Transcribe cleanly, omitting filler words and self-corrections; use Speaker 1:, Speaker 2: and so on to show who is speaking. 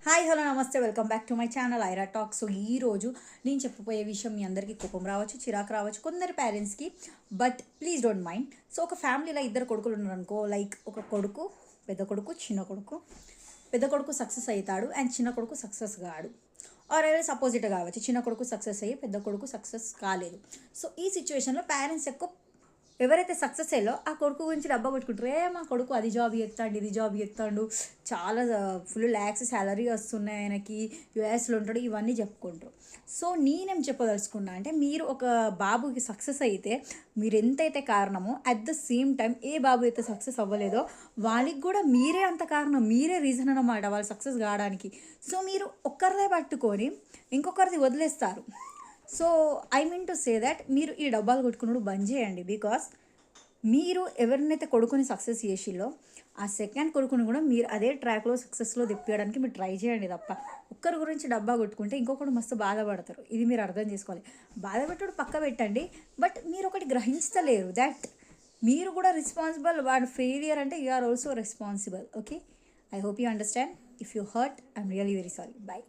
Speaker 1: Hi hello నమస్తే welcome back to my channel Aira talk. So ఈరోజు నేను చెప్పబోయే విషయం మీ అందరికీ కోపం రావచ్చు, చిరాకు రావచ్చు కొందరి పేరెంట్స్కి, but please don't mind. So ఒక ఫ్యామిలీలో ఇద్దరు కొడుకులు ఉన్నారనుకో, లైక్ ఒక కొడుకు, పెద్ద కొడుకు, చిన్న కొడుకు. పెద్ద కొడుకు సక్సెస్ అవుతాడు అండ్ చిన్న కొడుకు సక్సెస్ కాడు. ఆర్ ఎవరైనా సపోజిట్ కావచ్చు, చిన్న కొడుకు సక్సెస్ అయ్యి పెద్ద కొడుకు సక్సెస్ కాలేదు. సో ఈ సిచ్యువేషన్లో పేరెంట్స్ ఎక్కువ ఎవరైతే సక్సెస్ అయ్యో ఆ కొడుకు గురించి డబ్బా కొట్టుకుంటారు, మా కొడుకు అది జాబ్ చేస్తాడు, ఇది జాబ్ చేస్తాడు, చాలా ఫుల్ ల్యాక్స్ శాలరీ వస్తున్నాయి ఆయనకి, యుఎస్లో ఉంటాడు, ఇవన్నీ చెప్పుకుంటారు. సో నేనేం చెప్పదలుచుకున్నా అంటే, మీరు ఒక బాబుకి సక్సెస్ అయితే మీరు ఎంతైతే కారణమో అట్ ద సేమ్ టైం ఏ బాబు అయితే సక్సెస్ అవ్వలేదో వాళ్ళకి కూడా మీరే అంత కారణం, మీరే రీజన్ అన్నమాట వాళ్ళు సక్సెస్ కావడానికి. సో మీరు ఒక్కరిదే పట్టుకొని ఇంకొకరిది వదిలేస్తారు. So I mean to say that మీరు ఈ డబ్బాలు కొట్టుకున్నాడు బంద్ చేయండి. బికాస్ మీరు ఎవరినైతే కొడుకుని సక్సెస్ చేసిలో ఆ సెకండ్ కొడుకుని కూడా మీరు అదే ట్రాక్లో సక్సెస్లో తిప్పేయడానికి మీరు ట్రై చేయండి తప్ప ఒక్కరి గురించి డబ్బా కొట్టుకుంటే ఇంకొకటి మస్తు బాధపడతారు. ఇది మీరు అర్థం చేసుకోవాలి. బాధపెట్టుడు పక్క పెట్టండి, బట్ మీరు ఒకటి గ్రహించలేరు దట్ మీరు కూడా రెస్పాన్సిబుల్. వాడు ఫెయిలియర్ అంటే you are also responsible. Okay, I hope you understand. If you hurt I'm really very sorry. By.